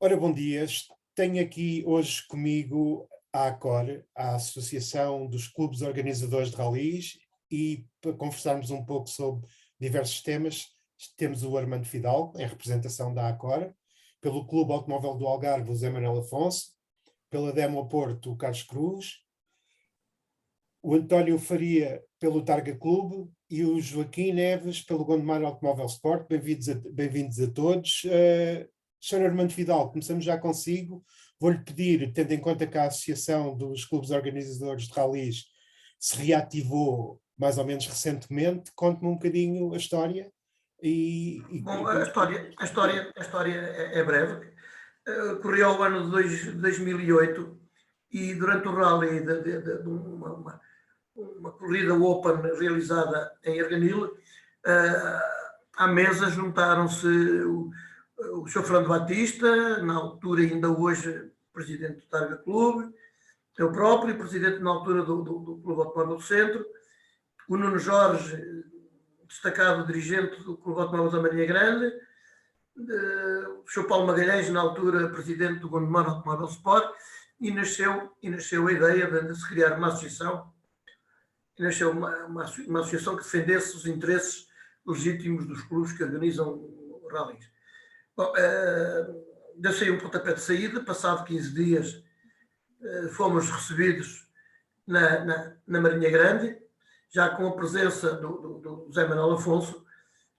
Ora, bom dia. Tenho aqui hoje comigo a ACOR, a Associação dos Clubes Organizadores de Ralis, e para conversarmos um pouco sobre diversos temas, temos o Armando Fidalgo, em representação da ACOR, pelo Clube Automóvel do Algarve, o José Manuel Afonso, pela Demo Porto, o Carlos Cruz, o António Faria, pelo Targa Clube, e o Joaquim Neves, pelo Gondomar Automóvel Sport. Bem-vindos a todos. Sr. Armando Fidalgo, começamos já consigo. Vou-lhe pedir, tendo em conta que a Associação dos Clubes Organizadores de Ralis se reativou mais ou menos recentemente, conte-me um bocadinho a história. Bom, a história é breve. Correu o ano de 2008 e durante o rally de uma corrida Open realizada em Arganil, à mesa juntaram-se o Sr. Fernando Batista, na altura ainda hoje presidente do Targa Clube, eu próprio, presidente na altura do Clube Automóvel do Centro, o Nuno Jorge, destacado dirigente do Clube Automóvel da Marinha Grande, o Sr. Paulo Magalhães, na altura presidente do Gondomar Automóvel Sport, e nasceu a ideia de se criar uma associação, uma associação que defendesse os interesses legítimos dos clubes que organizam rallies. Bom, deixei um pontapé de saída, passado 15 dias fomos recebidos na Marinha Grande, já com a presença do José Manuel Afonso,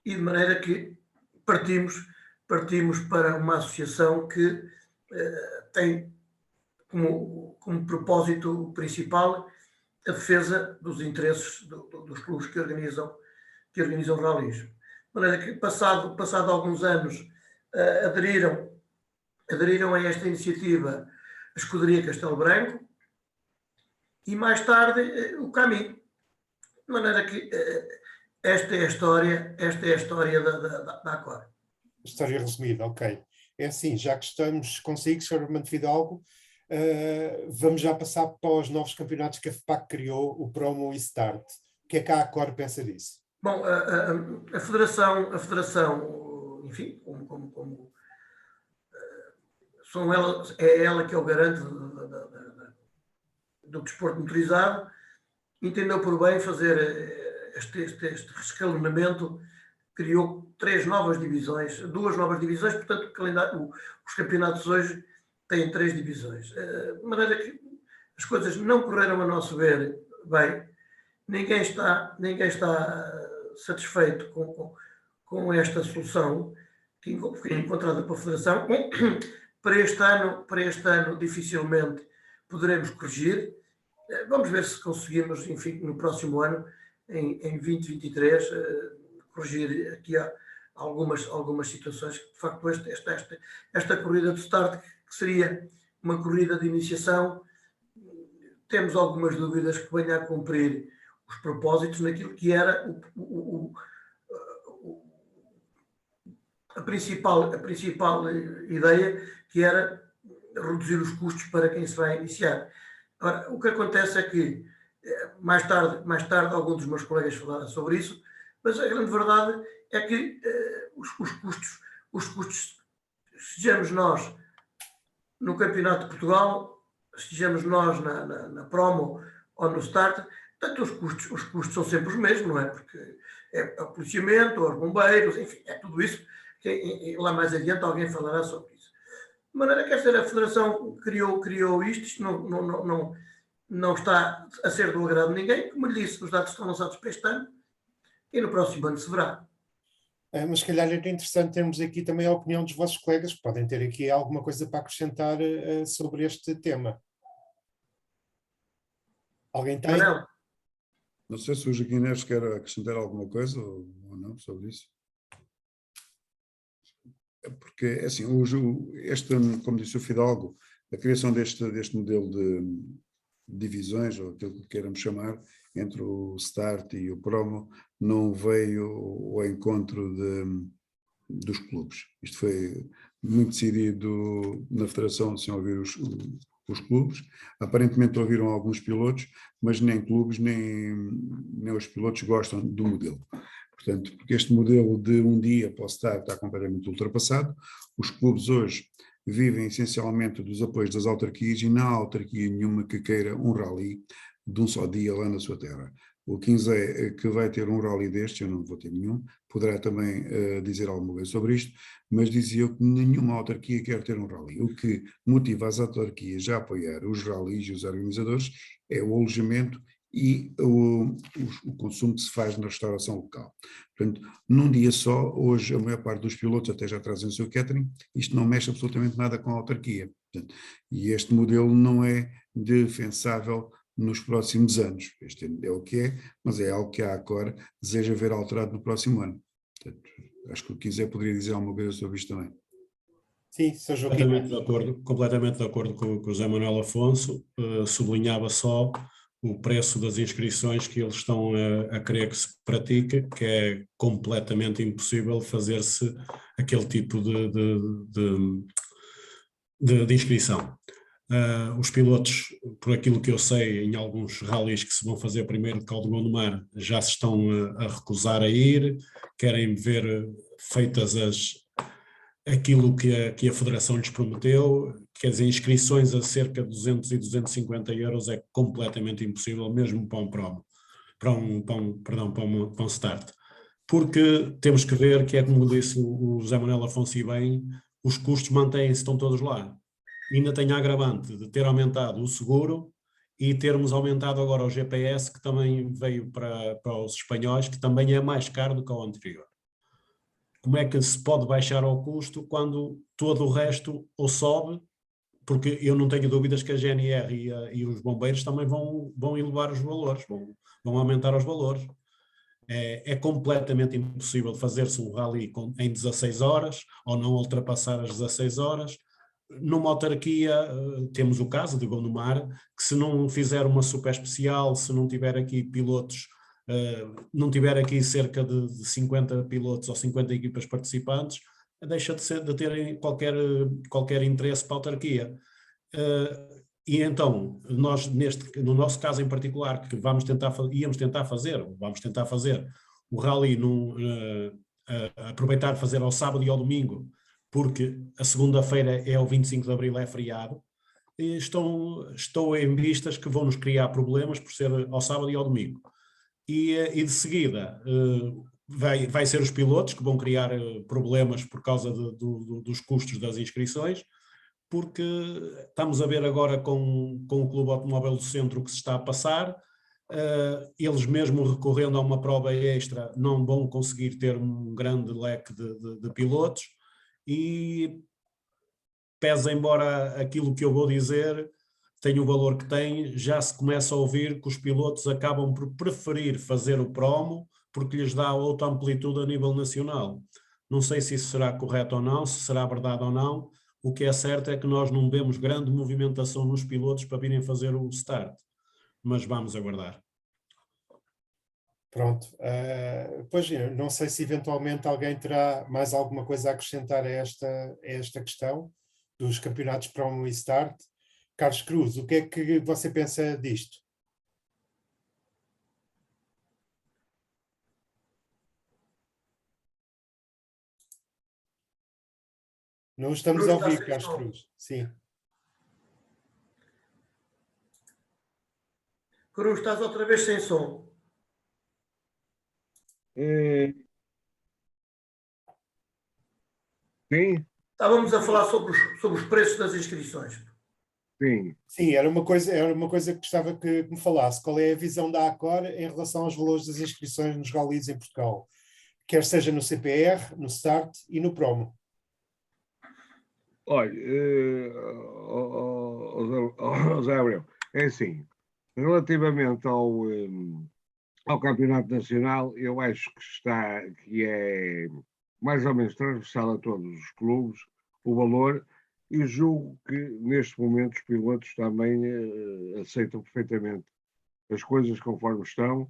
e de maneira que partimos para uma associação que tem como propósito principal a defesa dos interesses dos clubes que organizam rallies. De maneira que, passado alguns anos, aderiram a esta iniciativa a Escuderia Castelo Branco e mais tarde o Caminho. De maneira que esta é a história da ACOR. História resumida, ok. É assim, já que estamos consigo, Sr. Armando Fidalgo, vamos já passar para os novos campeonatos que a FPAC criou, o Promo e Start. O que é que a ACOR pensa disso? Bom, a Federação, enfim, como é ela que é o garante do desporto motorizado, entendeu por bem fazer este rescalonamento, criou 2 novas divisões, portanto os campeonatos hoje têm 3 divisões. De maneira que as coisas não correram a nosso ver bem, ninguém está satisfeito com esta solução que foi encontrada pela Federação. Para este ano dificilmente poderemos corrigir. Vamos ver se conseguimos, enfim, no próximo ano, em 2023, corrigir aqui algumas situações. De facto, esta corrida de start, que seria uma corrida de iniciação, temos algumas dúvidas que venha a cumprir os propósitos naquilo que era a principal ideia, que era reduzir os custos para quem se vai iniciar. Ora, o que acontece é que, mais tarde alguns dos meus colegas falaram sobre isso, mas a grande verdade é que os custos, sejamos nós no Campeonato de Portugal, sejamos nós na Promo ou no Start, portanto os custos são sempre os mesmos, não é? Porque é o policiamento, os bombeiros, enfim, é tudo isso, que lá mais adiante alguém falará sobre isso. De maneira que a Federação criou isto não está a ser do agrado de ninguém. Como lhe disse, os dados estão lançados para este ano e no próximo ano se verá. Mas se calhar era interessante termos aqui também a opinião dos vossos colegas, que podem ter aqui alguma coisa para acrescentar sobre este tema. Alguém tem? Não sei se o Joaquim Neves quer acrescentar alguma coisa ou não sobre isso. Porque, assim, como disse o Fidalgo, a criação deste modelo de divisões, ou aquilo que queiramos chamar, entre o Start e o Promo, não veio ao encontro dos clubes. Isto foi muito decidido na Federação, sem ouvir os clubes. Aparentemente ouviram alguns pilotos, mas nem clubes, nem os pilotos gostam do modelo. Portanto, porque este modelo de um dia para o Start está completamente ultrapassado. Os clubes hoje vivem essencialmente dos apoios das autarquias e não há autarquia nenhuma que queira um rally de um só dia lá na sua terra. O Quinzé, que vai ter um rally deste, eu não vou ter nenhum, poderá também dizer alguma coisa sobre isto, mas dizia eu que nenhuma autarquia quer ter um rally. O que motiva as autarquias a apoiar os rallies e os organizadores é o alojamento e o consumo que se faz na restauração local. Portanto, num dia só, hoje a maior parte dos pilotos até já trazem o seu catering, isto não mexe absolutamente nada com a autarquia. Portanto, e este modelo não é defensável nos próximos anos. Este é o que é, mas é algo que a ACOR deseja ver alterado no próximo ano. Portanto, acho que o que quiser poderia dizer alguma coisa sobre isto também. Sim, Sr. Joaquim. Completamente de acordo com o José Manuel Afonso, sublinhava só o preço das inscrições que eles estão a querer que se pratique, que é completamente impossível fazer-se aquele tipo de inscrição. Os pilotos, por aquilo que eu sei, em alguns rallies que se vão fazer primeiro de Caldo de Gondomar, já se estão a recusar a ir, querem ver feitas aquilo que a Federação lhes prometeu, quer dizer, inscrições a cerca de 200 e 250 euros é completamente impossível, mesmo para um promo, para um start. Porque temos que ver que é como disse o José Manuel Afonso e bem, os custos mantêm-se, estão todos lá. E ainda tem a agravante de ter aumentado o seguro e termos aumentado agora o GPS, que também veio para os espanhóis, que também é mais caro do que o anterior. Como é que se pode baixar ao custo quando todo o resto ou sobe, porque eu não tenho dúvidas que a GNR e os bombeiros também vão elevar os valores, vão aumentar os valores. É completamente impossível fazer-se um rally em 16 horas ou não ultrapassar as 16 horas. Numa autarquia, temos o caso de Gondomar, que se não fizer uma super especial, se não tiver aqui pilotos, não tiver aqui cerca de 50 pilotos ou 50 equipas participantes, deixa de ter qualquer interesse para a autarquia. E então, nós, no nosso caso em particular, que vamos tentar fazer o rally, aproveitar fazer ao sábado e ao domingo, porque a segunda-feira é o 25 de Abril, é feriado, e estou em vistas que vão nos criar problemas por ser ao sábado e ao domingo. E de seguida vai ser os pilotos que vão criar problemas por causa dos custos das inscrições, porque estamos a ver agora com o Clube Automóvel do Centro o que se está a passar. Eles mesmo recorrendo a uma prova extra não vão conseguir ter um grande leque de pilotos e pese embora aquilo que eu vou dizer tem o valor que tem, já se começa a ouvir que os pilotos acabam por preferir fazer o promo porque lhes dá outra amplitude a nível nacional. Não sei se isso será correto ou não, se será verdade ou não. O que é certo é que nós não vemos grande movimentação nos pilotos para virem fazer o start, mas vamos aguardar. Pronto. Pois, não sei se eventualmente alguém terá mais alguma coisa a acrescentar a esta questão dos campeonatos Promo e Start. Carlos Cruz, o que é que você pensa disto? Não estamos a ouvir, Carlos Cruz. Sim. Cruz, estás outra vez sem som. Sim, Estávamos a falar sobre os preços das inscrições. sim. Sim, era uma coisa que gostava que me falasse. Qual é a visão da ACOR em relação aos valores das inscrições nos rallies em Portugal? Quer seja no CPR, no Start e no Promo. Olha, José Abreu, é assim, relativamente ao Campeonato Nacional, eu acho que é mais ou menos transversal a todos os clubes o valor, e julgo que neste momento os pilotos também aceitam perfeitamente as coisas conforme estão,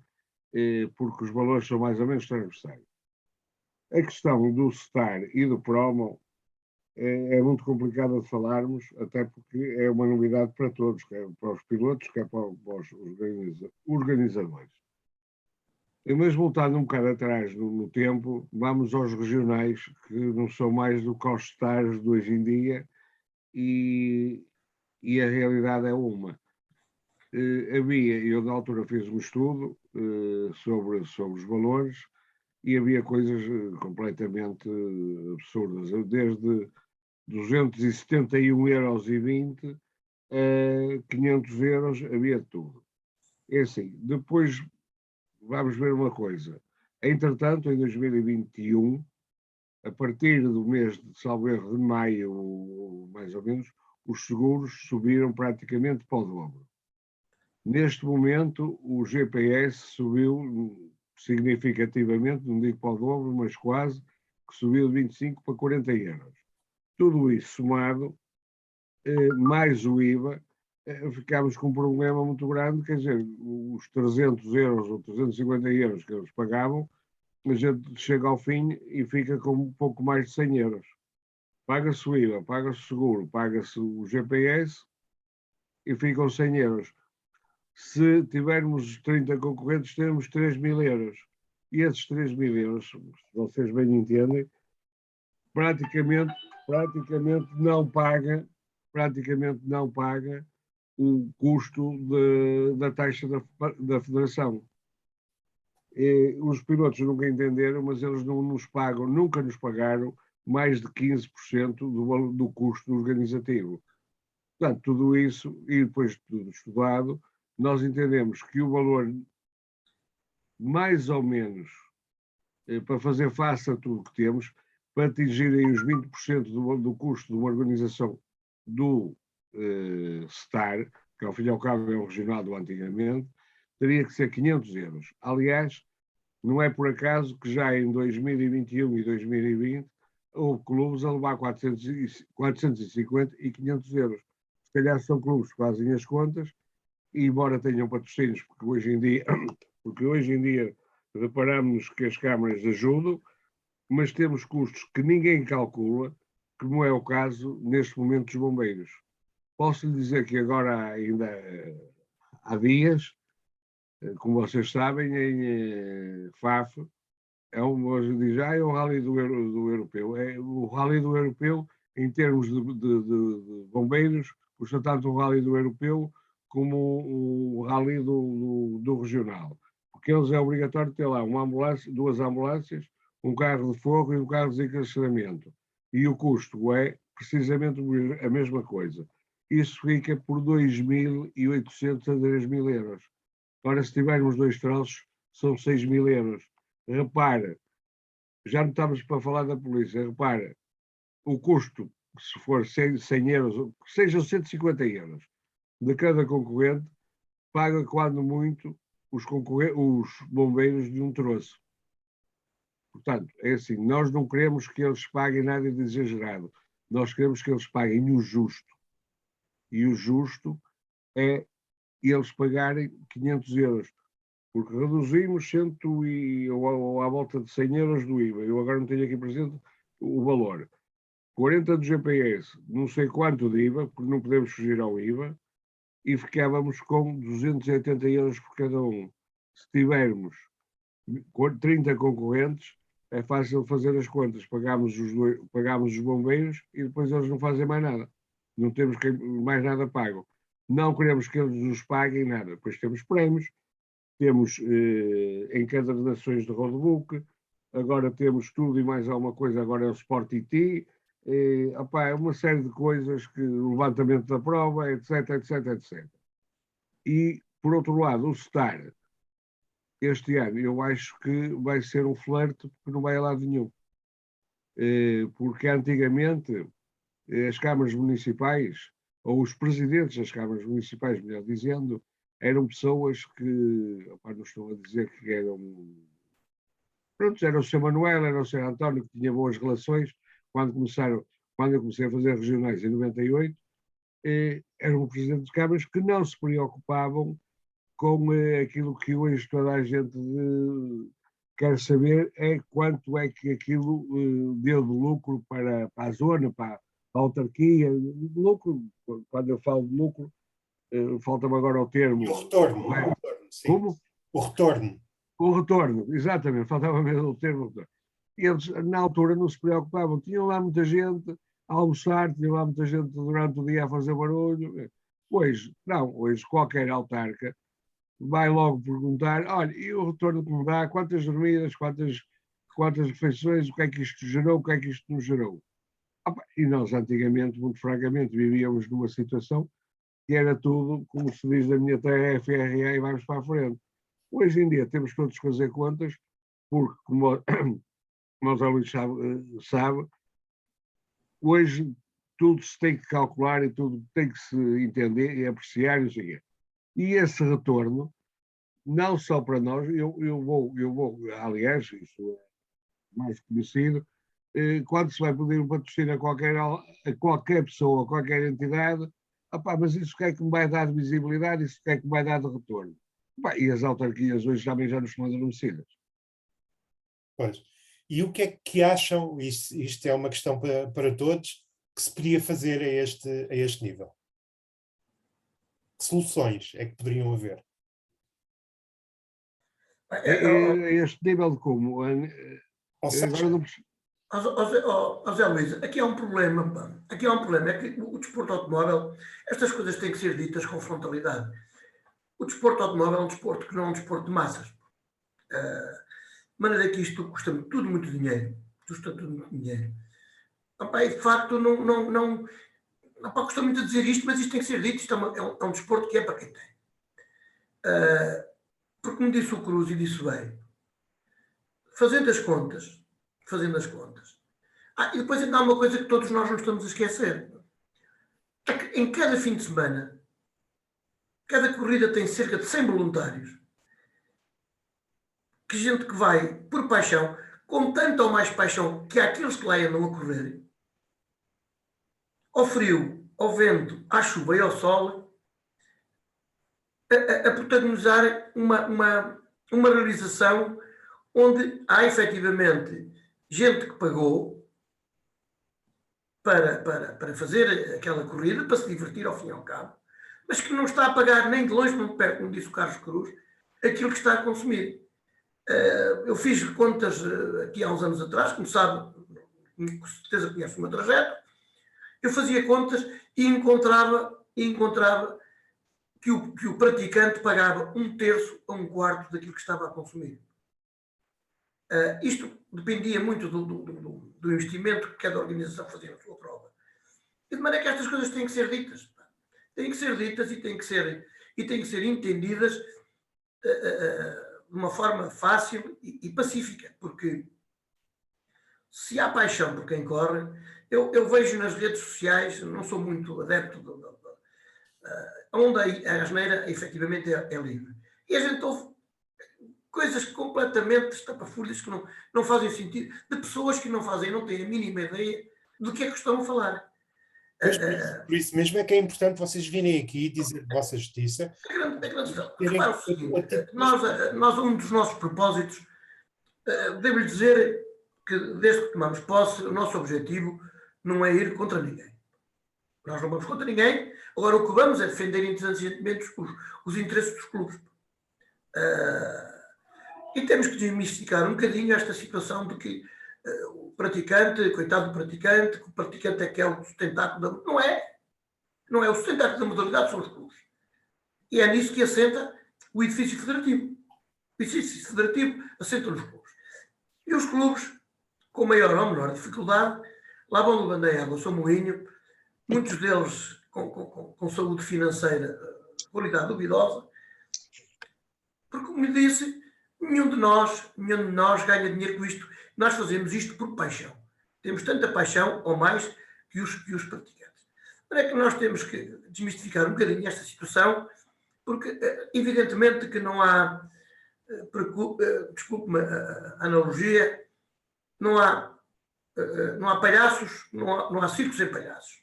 porque os valores são mais ou menos transversais. A questão do Star e do Promo é muito complicado de falarmos, até porque é uma novidade para todos, quer para os pilotos, quer para os organizadores. Mas voltando um bocado atrás no tempo, vamos aos regionais, que não são mais do que aos stars de hoje em dia, e a realidade é uma. Eu na altura fiz um estudo sobre os valores e havia coisas completamente absurdas, desde 271,20 € a 500 € havia tudo. É assim, depois vamos ver uma coisa. Entretanto, em 2021, a partir do mês de, salvo erro, de maio, mais ou menos, os seguros subiram praticamente para o dobro. Neste momento, o GPS subiu significativamente, não digo para o dobro, mas quase, que subiu de 25 para 40 €. Tudo isso somado, mais o IVA, ficámos com um problema muito grande, quer dizer, os 300 € ou 350 € que eles pagavam, a gente chega ao fim e fica com um pouco mais de 100 €. Paga-se o IVA, paga-se o seguro, paga-se o GPS e ficam 100 €. Se tivermos 30 concorrentes, temos 3.000 €. E esses 3.000 €, se vocês bem entendem, praticamente não paga o custo da taxa da federação. E os pilotos nunca entenderam, mas eles não nos pagam, nunca nos pagaram mais de 15% do custo organizativo. Portanto, tudo isso, e depois de tudo estudado, nós entendemos que o valor, mais ou menos, para fazer face a tudo que temos, para atingirem os 20% do custo de uma organização do STAR, que ao fim e ao cabo é o regional do antigamente, teria que ser 500 €. Aliás, não é por acaso que já em 2021 e 2020 houve clubes a levar 450 e 500 €. Se calhar são clubes que fazem as contas, e embora tenham patrocínios, porque hoje em dia reparamos que as câmaras ajudam, mas temos custos que ninguém calcula, como é o caso neste momento dos bombeiros. Posso lhe dizer que agora, ainda há dias, como vocês sabem, em Faf, hoje diz, é o Rally do Europeu. O Rally do Europeu, em termos de bombeiros, custa tanto o Rally do Europeu como o Rally do Regional. Porque eles é obrigatório ter lá uma ambulância, 2 ambulâncias, um carro de fogo e um carro de desencarceramento. E o custo é precisamente a mesma coisa. Isso fica por 2.800 a 3.000 €. Ora, se tivermos 2 troços, são 6.000 €. Repara, já não estamos para falar da polícia, repara, o custo, se for 100 €, sejam 150 € de cada concorrente, paga quando muito os bombeiros de um troço. Portanto, é assim, nós não queremos que eles paguem nada de exagerado, nós queremos que eles paguem o justo. E o justo é eles pagarem 500 €, porque reduzimos ou à volta de 100 € do IVA. Eu agora não tenho aqui presente o valor. 40 do GPS, não sei quanto de IVA, porque não podemos fugir ao IVA, e ficávamos com 280 € por cada um. Se tivermos 30 concorrentes, é fácil fazer as contas. Pagamos os bombeiros e depois eles não fazem mais nada. Não temos mais nada pago. Não queremos que eles nos paguem nada. Depois temos prémios, temos encadernações de roadbook, agora temos tudo e mais alguma coisa, agora é o Sport IT, é uma série de coisas, o levantamento da prova, etc, etc, etc. E, por outro lado, o STAR, este ano, eu acho que vai ser um flerte, porque não vai a lado nenhum. Porque antigamente as câmaras municipais, ou os presidentes das câmaras municipais, melhor dizendo, eram pessoas que, não estou a dizer que eram... Pronto, era o Sr. Manuel, era o Sr. António, que tinha boas relações. Quando eu comecei a fazer regionais em 98, eram presidentes de câmaras que não se preocupavam com aquilo que hoje toda a gente quer saber, é quanto é que aquilo deu de lucro para a zona, para a autarquia. Lucro, quando eu falo de lucro, falta-me agora o termo. O retorno. Sim. Como? O retorno. O retorno, exatamente, faltava mesmo o termo retorno. Eles, na altura, não se preocupavam. Tinham lá muita gente, a almoçar, tinha lá muita gente durante o dia a fazer barulho. Hoje, não, hoje qualquer autarca vai logo perguntar, olha, e o retorno que me dá, quantas dormidas, quantas refeições, o que é que isto gerou, o que é que isto nos gerou. E nós antigamente, muito francamente, vivíamos numa situação que era tudo, como se diz na minha terra, FRA e vamos para a frente. Hoje em dia temos todos que fazer contas, porque, como o Zé Luís sabe, hoje tudo se tem que calcular e tudo tem que se entender e apreciar e sei quê. E esse retorno, não só para nós, eu vou, aliás, isso é mais conhecido, quando se vai pedir um patrocínio a qualquer pessoa, a qualquer entidade, mas isso que é que me vai dar de visibilidade, isso que é que me vai dar de retorno. E as autarquias hoje também já nos estão adormecidas. Pois. E o que é que acham, isto é uma questão para todos, que se podia fazer a este nível? Que soluções é que poderiam haver? A este nível de como? Ou seja, Agora não percebo. Zé Luís, aqui há um problema, pá. Aqui há um problema, é que o desporto automóvel, estas coisas têm que ser ditas com frontalidade. O desporto automóvel é um desporto que não é um desporto de massas. De maneira que isto custa tudo muito dinheiro. Custa tudo muito dinheiro. E de facto, não custa muito dizer isto, mas isto tem que ser dito. Isto é um desporto que é para quem tem. Porque, como disse o Cruz e disse bem, fazendo as contas, e depois ainda há uma coisa que todos nós não estamos a esquecer. É que em cada fim de semana, cada corrida tem cerca de 100 voluntários. Que gente que vai por paixão, com tanta ou mais paixão que há aqueles que lá andam a correr, ao frio, ao vento, à chuva e ao sol, a protagonizar uma realização onde há efetivamente gente que pagou para fazer aquela corrida, para se divertir ao fim e ao cabo, mas que não está a pagar nem de longe, nem de perto, como disse o Carlos Cruz, aquilo que está a consumir. Eu fiz contas aqui há uns anos atrás, como sabe, com certeza conhece o meu trajeto, eu fazia contas e encontrava que o praticante pagava 1/3 a 1/4 daquilo que estava a consumir. Isto dependia muito do investimento que cada organização fazia na sua prova. E de maneira que estas coisas têm que ser ditas. Têm que ser ditas e têm que ser entendidas de uma forma fácil e pacífica, porque se há paixão por quem corre, eu vejo nas redes sociais, não sou muito adepto onde a asneira efetivamente é livre. E a gente ouve coisas completamente estapafúrdias que não fazem sentido, de pessoas que não têm a mínima ideia do que é que estão a falar. Por isso mesmo é que é importante vocês virem aqui e dizer a vossa justiça. Repara o seguinte, nós, um dos nossos propósitos, devo-lhe dizer que desde que tomamos posse, o nosso objetivo não é ir contra ninguém. Nós não vamos contra ninguém, agora o que vamos é defender intransigentemente os interesses dos clubes. E temos que desmistificar um bocadinho esta situação de que o praticante, coitado do praticante, que o praticante é que é o sustentáculo não é. Não é o sustentáculo da modalidade, são os clubes. E é nisso que assenta o edifício federativo. O edifício federativo assenta nos clubes. E os clubes, com maior ou menor dificuldade, lá vão levando a água ao seu moinho, muitos deles com saúde financeira, qualidade duvidosa, porque, como lhe disse, nenhum de nós ganha dinheiro com isto. Nós fazemos isto por paixão. Temos tanta paixão ou mais que os praticantes. É que nós temos que desmistificar um bocadinho esta situação, porque evidentemente que não há, desculpe-me a analogia, não há palhaços, não há circos sem palhaços.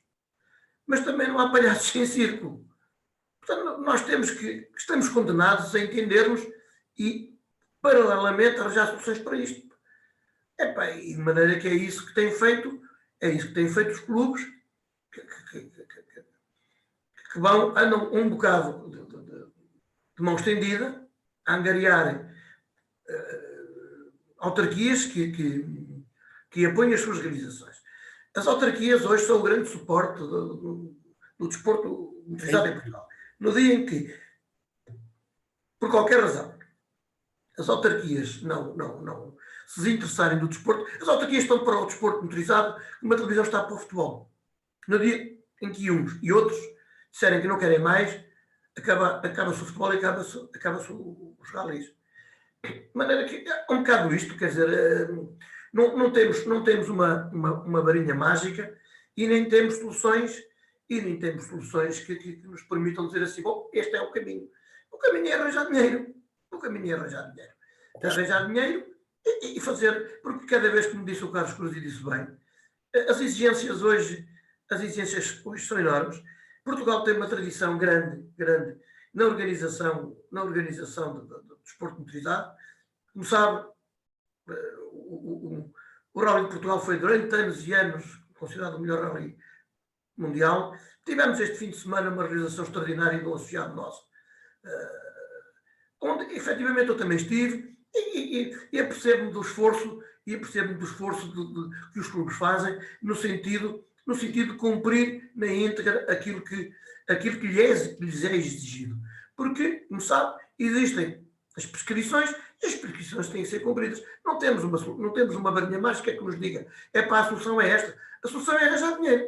Mas também não há palhaços sem circo. Portanto, nós estamos condenados a entendermos e, paralelamente, arranjar soluções para isto. E de maneira que é isso que têm feito os clubes, que andam um bocado de mão estendida a angariar autarquias que apoiam as suas realizações. As autarquias hoje são o grande suporte do desporto motorizado em Portugal. No dia em que, por qualquer razão, as autarquias não se desinteressarem do desporto, as autarquias estão para o desporto motorizado como a televisão está para o futebol. No dia em que uns e outros disserem que não querem mais, acaba-se o futebol e acaba-se os ralis. De maneira que é um bocado isto, quer dizer, não temos uma varinha mágica e nem temos soluções que nos permitam dizer assim, bom, este é o caminho. O caminho é arranjar dinheiro. Arranjar dinheiro e fazer, porque cada vez, como disse o Carlos Cruz e disse bem, as exigências hoje são enormes. Portugal tem uma tradição grande na organização do desporto motorizado. Como sabe, o Rally de Portugal foi durante anos e anos considerado o melhor rally mundial. Tivemos este fim de semana uma realização extraordinária de um associado nosso, onde efetivamente eu também estive e apercebo-me do esforço que os clubes fazem no sentido de cumprir na íntegra aquilo que lhes é exigido. Porque, como sabe, existem as prescrições e as prescrições têm que ser cumpridas. Não temos uma varinha mágica que nos diga a solução é esta. A solução é arranjar dinheiro.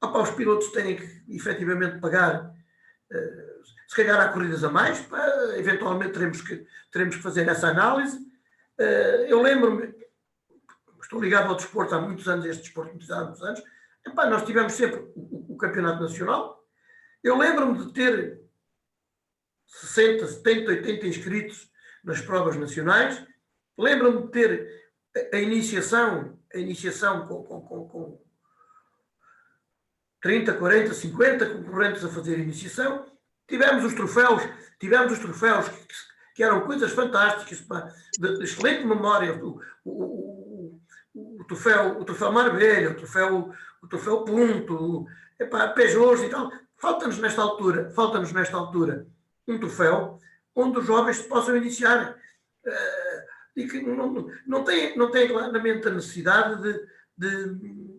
Os pilotos têm que efetivamente pagar, se calhar há corridas a mais, eventualmente teremos que fazer essa análise. Eu lembro-me, estou ligado ao desporto há muitos anos, este desporto há muitos anos, nós tivemos sempre o campeonato nacional. Eu lembro-me de ter 60, 70, 80 inscritos nas provas nacionais. Lembro-me de ter a iniciação com 30, 40, 50 concorrentes a fazer a iniciação. Tivemos os troféus que eram coisas fantásticas, de excelente memória. O troféu Marbella, o troféu Punto, Peugeot e tal. Falta-nos nesta altura um troféu onde os jovens se possam iniciar e que não têm claramente a necessidade de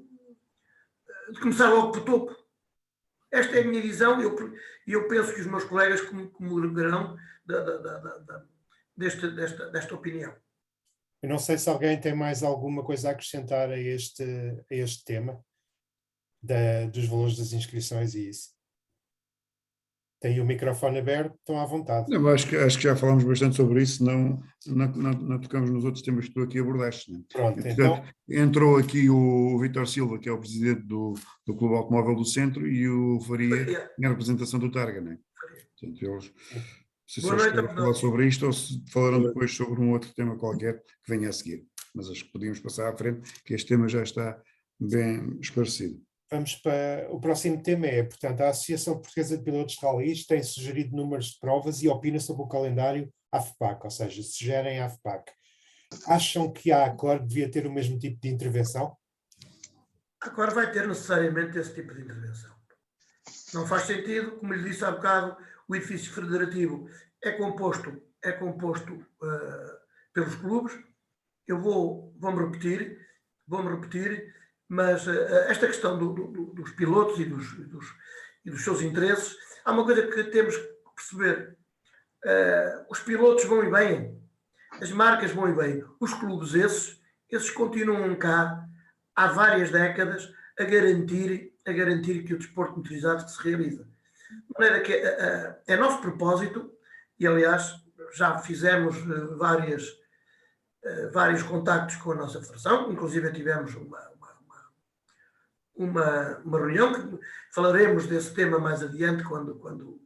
começar logo por topo. Esta é a minha visão e eu penso que os meus colegas comungarão desta opinião. Eu não sei se alguém tem mais alguma coisa a acrescentar a este tema dos valores das inscrições e isso. Tem o microfone aberto, estão à vontade. Não, acho que já falámos bastante sobre isso, não tocamos nos outros temas que tu aqui abordaste. Né? Pronto, Portanto, entrou aqui o Vítor Silva, que é o presidente do Clube Automóvel do Centro, e o Faria em representação do Targa. Né? Portanto, eles, se só querem falar sobre isto ou se falaram depois sobre um outro tema qualquer que venha a seguir. Mas acho que podíamos passar à frente, que este tema já está bem esclarecido. Vamos para o próximo tema portanto, a Associação Portuguesa de Pilotos de Ralis tem sugerido números de provas e opina sobre o calendário AFPAC, ou seja, sugerem a AFPAC. Acham que a ACOR devia ter o mesmo tipo de intervenção? A ACOR vai ter necessariamente esse tipo de intervenção. Não faz sentido, como lhe disse há bocado, o edifício federativo é composto pelos clubes. Vou-me repetir, mas esta questão dos pilotos e dos seus interesses, há uma coisa que temos que perceber. Os pilotos vão e bem, as marcas vão e bem, os clubes esses continuam cá há várias décadas a garantir que o desporto motorizado se realiza. De maneira que é nosso propósito, e aliás já fizemos vários contactos com a nossa federação, inclusive tivemos uma reunião, que falaremos desse tema mais adiante, quando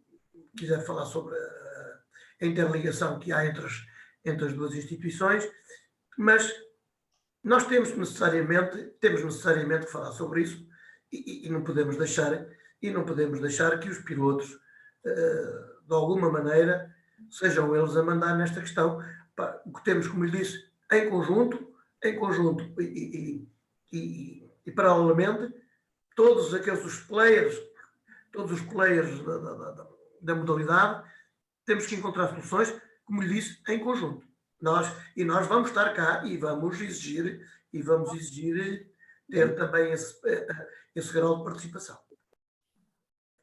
quiser falar sobre a interligação que há entre as duas instituições, mas nós temos necessariamente que falar sobre isso e não podemos deixar que os pilotos, de alguma maneira, sejam eles a mandar nesta questão. O que temos, como lhe disse, em conjunto e paralelamente, todos os players da modalidade, temos que encontrar soluções, como lhe disse, em conjunto. Nós vamos estar cá e vamos exigir ter também esse grau de participação.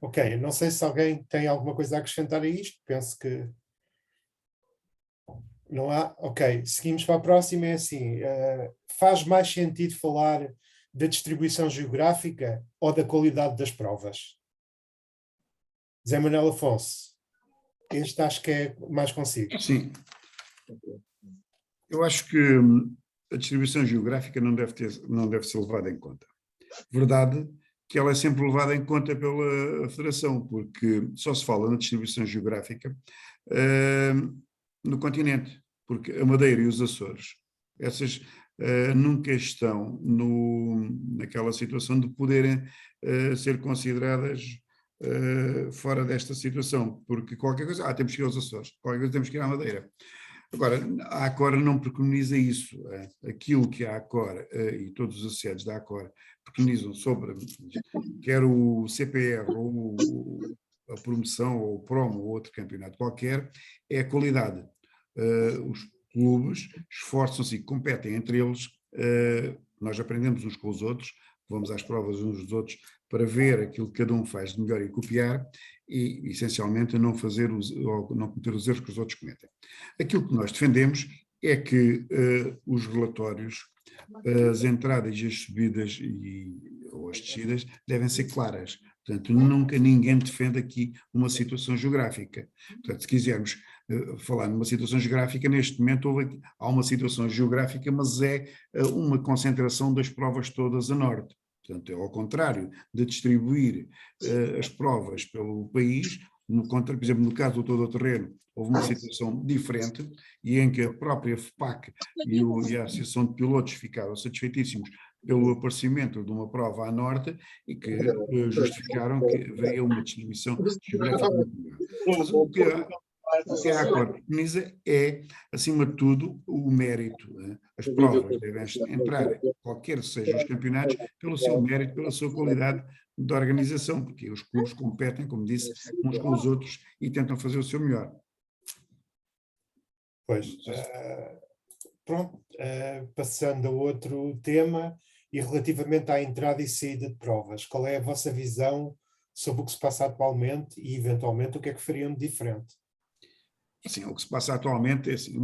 Ok, não sei se alguém tem alguma coisa a acrescentar a isto, penso que não há. Ok, seguimos para a próxima, é assim, faz mais sentido falar da distribuição geográfica ou da qualidade das provas? Zé Manuel Afonso, este acho que é mais consigo. Sim. Eu acho que a distribuição geográfica não deve ser levada em conta. Verdade que ela é sempre levada em conta pela Federação, porque só se fala na distribuição geográfica no continente, porque a Madeira e os Açores, essas nunca estão naquela situação de poderem ser consideradas fora desta situação, porque qualquer coisa, temos que ir aos Açores, qualquer coisa temos que ir à Madeira. Agora, a ACOR não preconiza isso. Aquilo que a ACOR e todos os associados da ACOR preconizam sobre, quer o CPR ou a promoção ou o promo ou outro campeonato qualquer, é a qualidade. Os clubes esforçam-se e competem entre eles, nós aprendemos uns com os outros, vamos às provas uns dos outros para ver aquilo que cada um faz de melhor e copiar e, essencialmente, não cometer os erros que os outros cometem. Aquilo que nós defendemos é que os relatórios, as entradas e as subidas ou as descidas devem ser claras. Portanto, nunca ninguém defende aqui uma situação geográfica. Portanto, se quisermos falar numa situação geográfica, neste momento há uma situação geográfica, mas é uma concentração das provas todas a norte. Portanto, ao contrário de distribuir as provas pelo país, por exemplo, no caso do todo-terreno, houve uma situação diferente e em que a própria FPAC e a Associação de Pilotos ficaram satisfeitíssimos pelo aparecimento de uma prova à norte e que justificaram que haveria uma distribuição geográfica muito melhor. Mas o que a ACOR preconiza é, acima de tudo, o mérito. As provas devem entrar, qualquer que sejam os campeonatos, pelo seu mérito, pela sua qualidade de organização, porque os clubes competem, como disse, uns com os outros e tentam fazer o seu melhor. Pois, pronto, passando a outro tema e relativamente à entrada e saída de provas, qual é a vossa visão sobre o que se passa atualmente e, eventualmente, o que é que fariam de diferente? Sim, o que se passa atualmente é assim,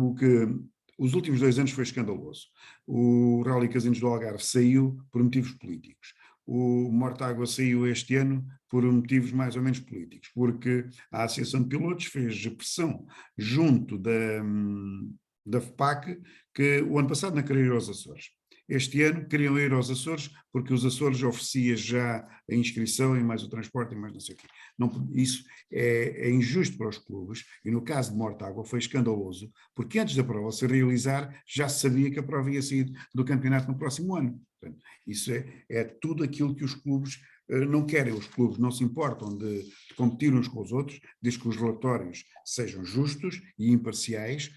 os últimos 2 anos foi escandaloso. O Rally Casinos do Algarve saiu por motivos políticos. O Mortágua saiu este ano por motivos mais ou menos políticos, porque a Associação de Pilotos fez pressão junto da FPAC, que o ano passado não queria ir aos Açores. Este ano queriam ir aos Açores porque os Açores oferecia já a inscrição e mais o transporte e mais não sei o quê. Não, isso é injusto para os clubes e no caso de Mortágua foi escandaloso porque antes da prova se realizar já se sabia que a prova ia sair do campeonato no próximo ano. Portanto, isso é tudo aquilo que os clubes não querem. Os clubes não se importam de competir uns com os outros, desde que os relatórios sejam justos e imparciais.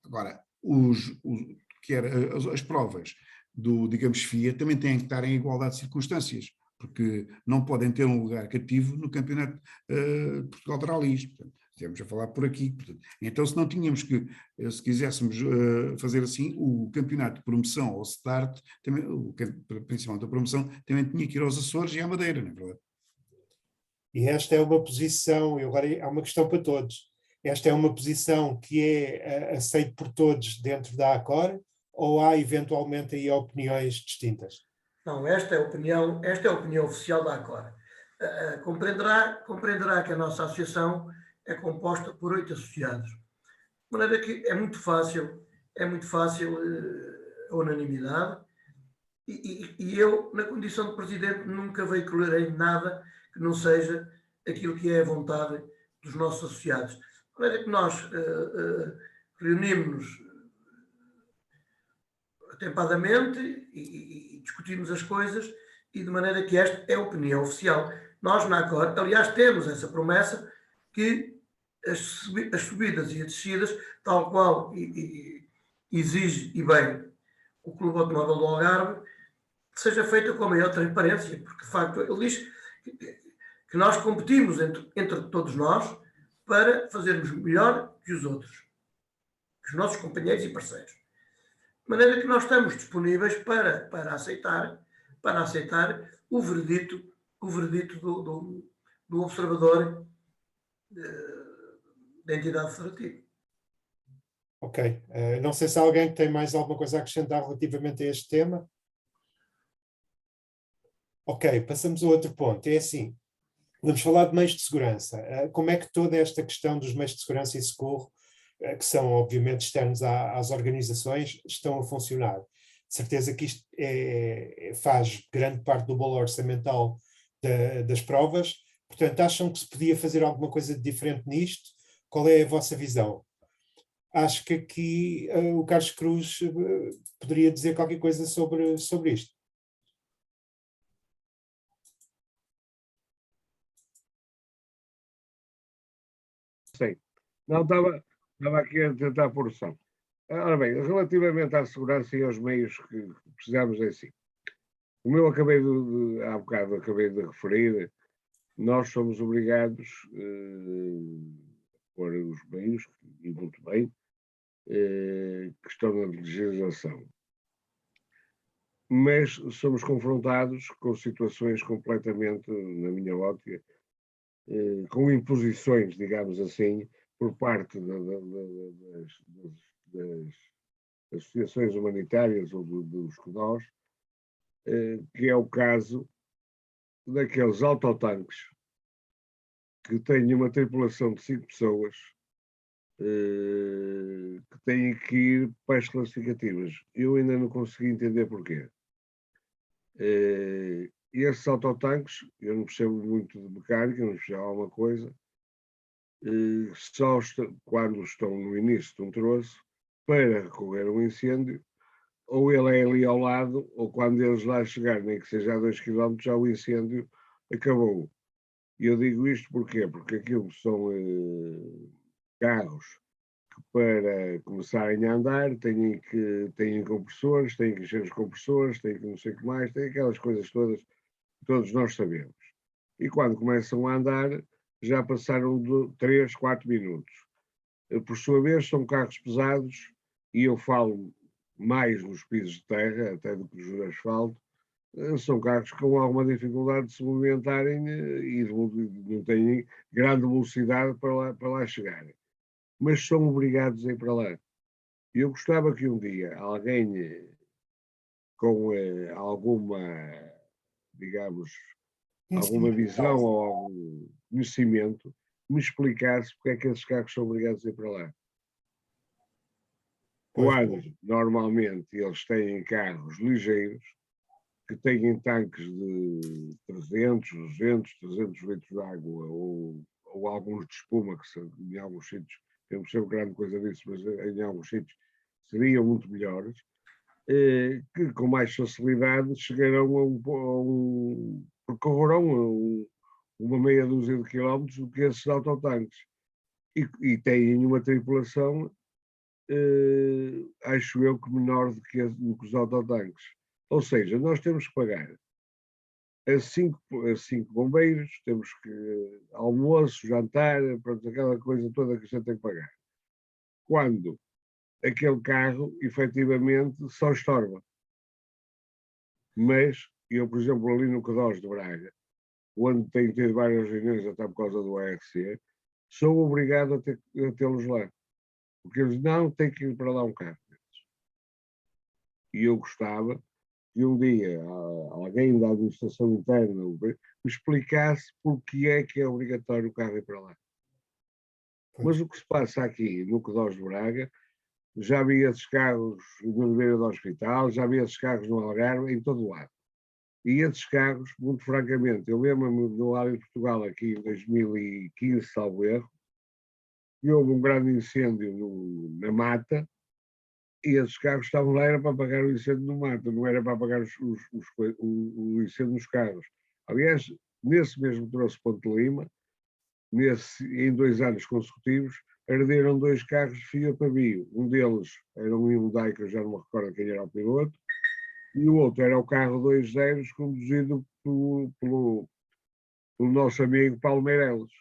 Agora, as provas digamos, FIA também têm que estar em igualdade de circunstâncias, porque não podem ter um lugar cativo no campeonato de Portugal de Rallys. Portanto, estamos a falar por aqui. Portanto, então, se não tínhamos se quiséssemos fazer assim, o campeonato de promoção ou start, também, principalmente a promoção, também tinha que ir aos Açores e à Madeira, não é verdade? E esta é uma posição, e agora há uma questão para todos, esta é uma posição que é aceita por todos dentro da ACOR, ou há eventualmente aí opiniões distintas? Não, esta é a opinião oficial da ACOR. Compreenderá que a nossa associação é composta por 8 associados. De maneira que é muito fácil a unanimidade e eu, na condição de presidente, nunca veicularei nada que não seja aquilo que é a vontade dos nossos associados. De maneira que nós reunimos-nos atempadamente e discutimos as coisas e de maneira que esta é a opinião oficial. Nós na ACOR, aliás, temos essa promessa que as subidas e as descidas, tal qual exige e bem o Clube Automóvel do Algarve, seja feita com a maior transparência, porque de facto ele diz que nós competimos entre todos nós para fazermos melhor que os outros, que os nossos companheiros e parceiros. De maneira que nós estamos disponíveis para aceitar o veredito do observador da entidade federativa. Ok. Não sei se há alguém que tem mais alguma coisa a acrescentar relativamente a este tema. Ok, passamos a outro ponto. É assim, vamos falar de meios de segurança. Como é que toda esta questão dos meios de segurança e socorro, que são obviamente externos às organizações, estão a funcionar? De certeza que isto faz grande parte do valor orçamental das provas. Portanto, acham que se podia fazer alguma coisa de diferente nisto? Qual é a vossa visão? Acho que aqui o Carlos Cruz poderia dizer qualquer coisa sobre isto. Sei. Não, estava aqui a tentar pôr o som. Ora bem, relativamente à segurança e aos meios que precisamos, é assim. Como eu há bocado acabei de referir, nós somos obrigados a pôr os meios, e muito bem, que estão na legislação. Mas somos confrontados com situações completamente, na minha ótica, com imposições, digamos assim, por parte das associações humanitárias ou dos CODOS, que é o caso daqueles autotanques que têm uma tripulação de 5 pessoas que têm que ir para as classificativas. Eu ainda não consegui entender porquê. E esses autotanques, eu não percebo muito de mecânica, não percebo alguma coisa, só quando estão no início de um troço, para recorrer a um incêndio, ou ele é ali ao lado, ou quando eles lá chegarem, nem que seja a 2 km, já o incêndio acabou. E eu digo isto porquê? Porque aquilo são carros que, para começarem a andar, têm compressores, têm que encher os compressores, têm que não sei o que mais, têm aquelas coisas todas que todos nós sabemos. E quando começam a andar, já passaram de 3, 4 minutos. Por sua vez, são carros pesados, e eu falo mais nos pisos de terra, até do que nos asfalto, são carros com alguma dificuldade de se movimentarem e não têm grande velocidade para lá chegarem. Mas são obrigados a ir para lá. Eu gostava que um dia alguém com alguma, digamos, alguma visão ou algum conhecimento me explicasse porque é que esses carros são obrigados a ir para lá. Quando, normalmente, eles têm carros ligeiros, que têm tanques de 300, 200, 300 litros de água, ou alguns de espuma, que em alguns sítios, eu não percebo grande coisa disso, mas em alguns sítios seriam muito melhores, que com mais facilidade chegarão percorrerão uma meia dúzia de quilómetros do que esses autotanques. E têm uma tripulação, acho eu, que menor do que os autotanques. Ou seja, nós temos que pagar a 5 bombeiros, temos que almoço, jantar, pronto, aquela coisa toda que a gente tem que pagar. Quando aquele carro, efetivamente, só estorba. Mas eu, por exemplo, ali no CODOS de Braga, onde tenho tido várias reuniões até por causa do ARC, sou obrigado a tê-los lá. Porque eles não têm que ir para lá um carro. E eu gostava que um dia alguém da administração interna me explicasse porque é que é obrigatório o carro ir para lá. Mas o que se passa aqui no CODOS de Braga, já vi esses carros no beira do hospital, já vi esses carros no Algarve, em todo lado. E esses carros, muito francamente, eu lembro-me do lado de Portugal, aqui em 2015, salvo erro, e houve um grande incêndio na mata, e esses carros estavam lá, era para apagar o incêndio no mato, não era para apagar o incêndio nos carros. Aliás, nesse mesmo troço Ponte Lima, em 2 anos consecutivos, arderam 2 carros de fio a pavio. Um deles era um Hyundai, que eu já não me recordo quem era o piloto, e o outro era o carro 2.0, conduzido pelo nosso amigo Paulo Meireles.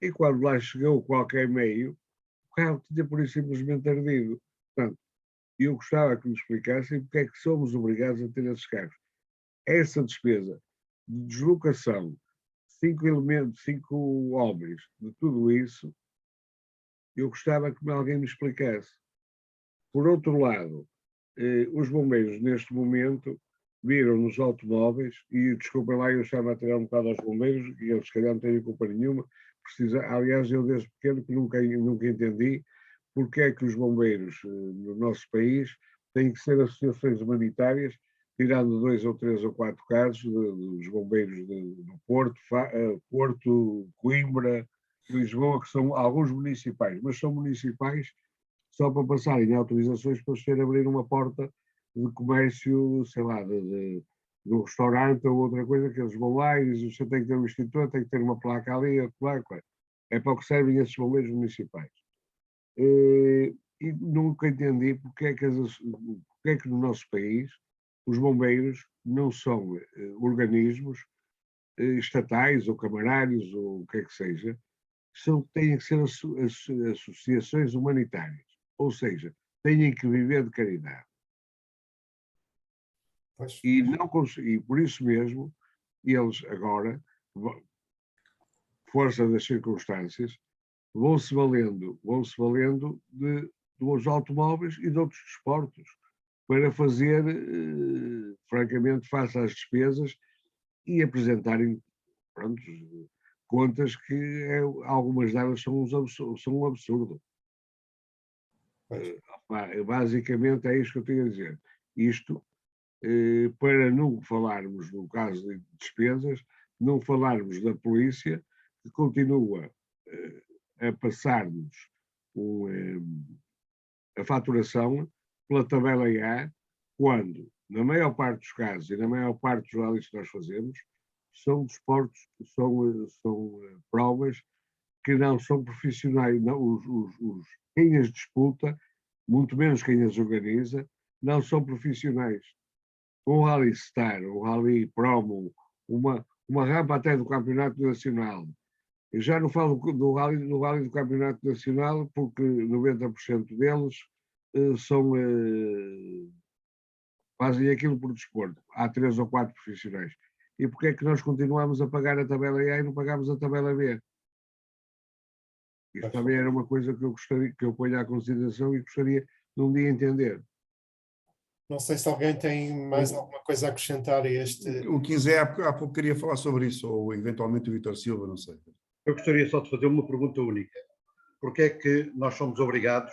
E quando lá chegou qualquer meio, o carro tinha por isso simplesmente ardido. Portanto, E eu gostava que me explicassem porque é que somos obrigados a ter esses carros. Essa despesa de deslocação, 5 elementos, 5 homens, de tudo isso, eu gostava que alguém me explicasse. Por outro lado, os bombeiros, neste momento, viram nos automóveis, e desculpem lá, eu estava a tirar um bocado aos bombeiros, e eles se calhar não têm culpa nenhuma, aliás, eu desde pequeno que nunca entendi porque é que os bombeiros no nosso país têm que ser associações humanitárias, tirando 2 ou 3 ou 4 casos dos bombeiros do Porto, Porto, Coimbra, Lisboa, que são alguns municipais, mas são municipais só para passarem autorizações para se abrir uma porta de comércio, sei lá, de um restaurante ou outra coisa, que eles vão lá e dizem: você tem que ter um extintor, tem que ter uma placa ali, claro. É para o que servem esses bombeiros municipais. E nunca entendi porque é que no nosso país os bombeiros não são organismos estatais ou camarários ou o que é que seja, têm que ser associações humanitárias, ou seja, têm que viver de caridade. Pois. E por isso mesmo, eles agora, força das circunstâncias, vão-se valendo dos automóveis e de outros desportos para fazer, francamente, face às despesas e apresentarem, pronto, contas que algumas delas são um absurdo. Basicamente é isto que eu tenho a dizer. Isto, para não falarmos, no caso de despesas, não falarmos da polícia, que continua a passar-nos a faturação pela tabela A, quando, na maior parte dos casos e na maior parte dos rallies que nós fazemos, são desportos, são provas que não são profissionais. Não, quem as disputa, muito menos quem as organiza, não são profissionais. Um Rally Star, um Rally Promo, uma rampa até do Campeonato Nacional. Eu já não falo do rally do Campeonato Nacional, porque 90% deles fazem aquilo por desporto. Há 3 ou 4 profissionais. E porque é que nós continuamos a pagar a tabela A e não pagamos a tabela B? Isto também era uma coisa que eu ponho à consideração e gostaria de um dia entender. Não sei se alguém tem mais alguma coisa a acrescentar a este. O 15 há pouco queria falar sobre isso, ou eventualmente o Vítor Silva, não sei. Eu gostaria só de fazer uma pergunta única. Porque é que nós somos obrigados,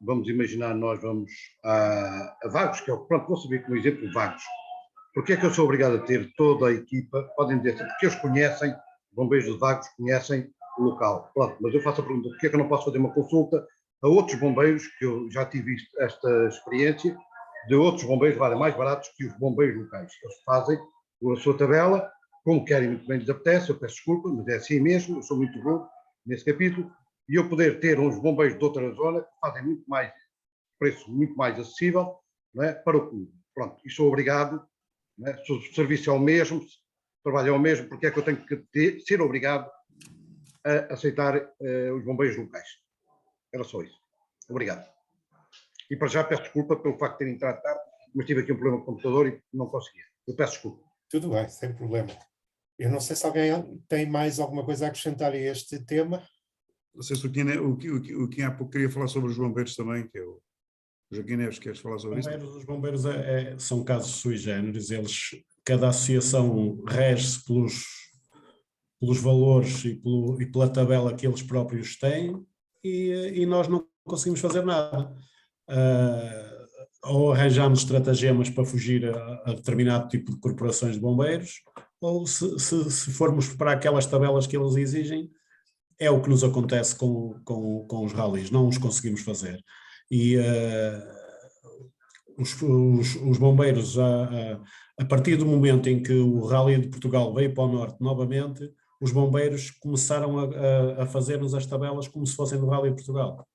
vamos imaginar, nós vamos a Vagos, que é o, pronto, vou saber como exemplo Vagos. Porque é que eu sou obrigado a ter toda a equipa, podem dizer, porque eles conhecem, bombeiros de Vagos conhecem o local. Pronto, mas eu faço a pergunta, porque é que eu não posso fazer uma consulta a outros bombeiros, que eu já tive esta experiência, de outros bombeiros mais baratos que os bombeiros locais. Eles fazem a sua tabela, como querem, muito bem lhes apetece, eu peço desculpa, mas é assim mesmo, eu sou muito rude nesse capítulo, e eu poder ter uns bombeiros de outra zona que fazem muito mais, preço muito mais acessível, não é, para o clube. Pronto, e sou obrigado, não é, o serviço é o mesmo, trabalho é o mesmo, porque é que eu tenho que ser obrigado a aceitar os bombeiros locais. Era só isso. Obrigado. E para já peço desculpa pelo facto de ter entrado tarde, mas tive aqui um problema com o computador e não conseguia. Eu peço desculpa. Tudo bem, sem problema. Eu não sei se alguém tem mais alguma coisa a acrescentar a este tema. Não sei se o Kim há pouco queria falar sobre os bombeiros também, que é o Joaquim Neves, queres falar sobre isso? Os bombeiros são casos sui generis, cada associação rege-se pelos valores e pela tabela que eles próprios têm e nós não conseguimos fazer nada. Ou arranjamos estratagemas para fugir a determinado tipo de corporações de bombeiros, ou se formos para aquelas tabelas que eles exigem, é o que nos acontece com os rallies, não os conseguimos fazer. E os bombeiros, a partir do momento em que o Rally de Portugal veio para o Norte novamente, os bombeiros começaram a fazer-nos as tabelas como se fossem do Rally de Portugal.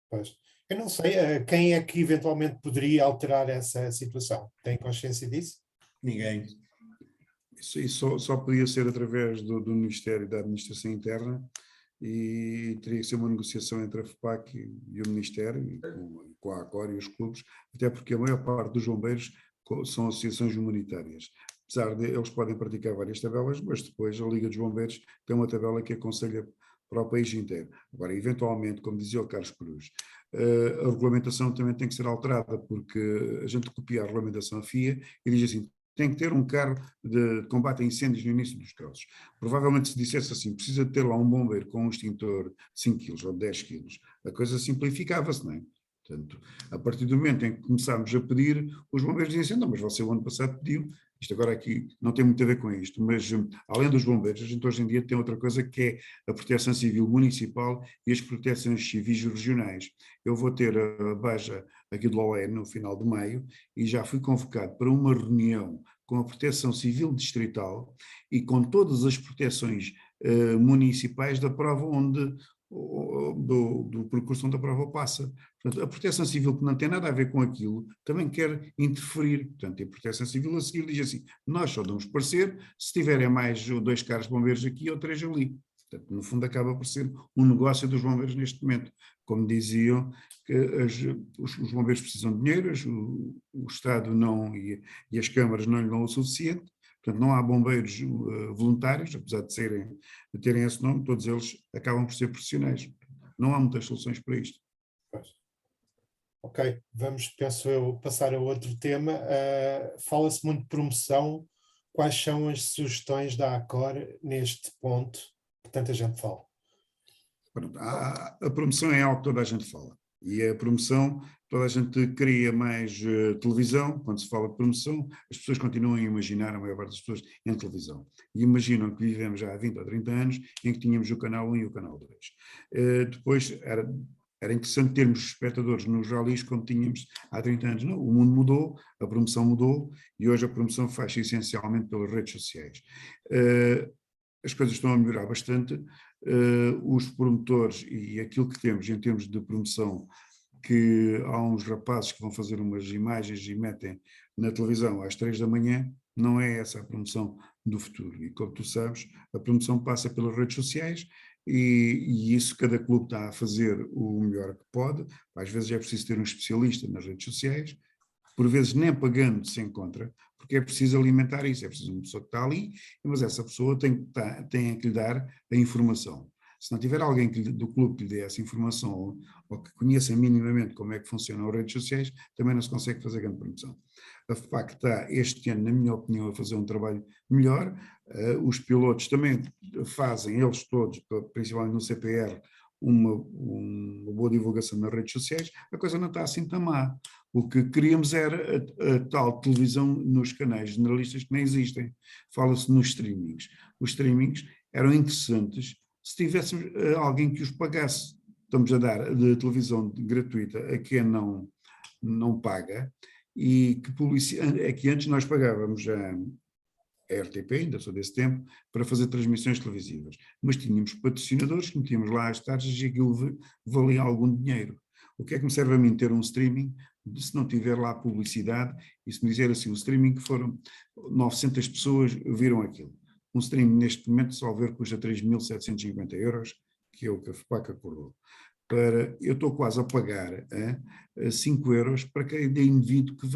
Pois. Eu não sei, quem é que eventualmente poderia alterar essa situação? Tem consciência disso? Ninguém. Isso só podia ser através do Ministério da Administração Interna e teria que ser uma negociação entre a FPAC e o Ministério, com a ACOR e os clubes, até porque a maior parte dos bombeiros são associações humanitárias. Apesar de eles podem praticar várias tabelas, mas depois a Liga dos Bombeiros tem uma tabela que aconselha para o país inteiro. Agora, eventualmente, como dizia o Carlos Cruz, a regulamentação também tem que ser alterada, porque a gente copia a regulamentação FIA e diz assim, tem que ter um carro de combate a incêndios no início dos casos. Provavelmente se dissesse assim, precisa ter lá um bombeiro com um extintor de 5 kg ou 10 kg, a coisa simplificava-se, não é? Portanto, a partir do momento em que começámos a pedir, os bombeiros diziam assim, não, mas você o ano passado pediu, isto agora aqui não tem muito a ver com isto, mas além dos bombeiros, a gente hoje em dia tem outra coisa que é a Proteção Civil Municipal e as proteções civis regionais. Eu vou ter a Baja aqui de Loé no final de maio e já fui convocado para uma reunião com a Proteção Civil Distrital e com todas as proteções municipais da prova onde do percurso onde a prova passa. Portanto, a Proteção Civil, que não tem nada a ver com aquilo, também quer interferir. Portanto, a Proteção Civil a seguir diz assim, nós só damos parecer se tiverem mais 2 carros de bombeiros aqui ou 3 ali. Portanto, no fundo acaba por ser um negócio dos bombeiros neste momento. Como diziam, que os bombeiros precisam de dinheiro, o Estado não e as câmaras não lhe dão o suficiente. Portanto, não há bombeiros voluntários, apesar de terem esse nome, todos eles acabam por ser profissionais. Não há muitas soluções para isto. Ok, vamos, penso eu, passar a outro tema. Fala-se muito de promoção. Quais são as sugestões da ACOR neste ponto que tanta gente fala? A promoção é algo que toda a gente fala. E a promoção, toda a gente cria mais televisão. Quando se fala de promoção, as pessoas continuam a imaginar, a maior parte das pessoas, em televisão. E imaginam que vivemos já há 20 ou 30 anos em que tínhamos o canal 1 e o canal 2. Depois era interessante termos espectadores nos ralis como tínhamos há 30 anos. Não, o mundo mudou, a promoção mudou e hoje a promoção faz-se essencialmente pelas redes sociais. As coisas estão a melhorar bastante. Os promotores e aquilo que temos em termos de promoção, que há uns rapazes que vão fazer umas imagens e metem na televisão às 3 da manhã, não é essa a promoção do futuro. E como tu sabes, a promoção passa pelas redes sociais e isso cada clube está a fazer o melhor que pode. Às vezes é preciso ter um especialista nas redes sociais, por vezes nem pagando se encontra, porque é preciso alimentar isso, é preciso uma pessoa que está ali, mas essa pessoa tem que lhe dar a informação. Se não tiver alguém do clube que lhe dê essa informação ou que conheça minimamente como é que funcionam as redes sociais, também não se consegue fazer grande promoção. A FPAC está este ano, na minha opinião, a fazer um trabalho melhor. Os pilotos também fazem, eles todos, principalmente no CPR, uma boa divulgação nas redes sociais. A coisa não está assim tão má. O que queríamos era a tal televisão nos canais generalistas que nem existem. Fala-se nos streamings. Os streamings eram interessantes se tivéssemos alguém que os pagasse. Estamos a dar de televisão gratuita a quem não paga, e que antes nós pagávamos a RTP, ainda sou desse tempo, para fazer transmissões televisivas. Mas tínhamos patrocinadores que metíamos lá as taxas e aquilo valia algum dinheiro. O que é que me serve a mim ter um streaming se não tiver lá publicidade e se me dizer assim, o streaming que foram 900 pessoas viram aquilo. Um streaming neste momento, só ver, custa 3.750 euros, que é o que a FPAC acordou. Eu estou quase a pagar 5 euros para cada indivíduo que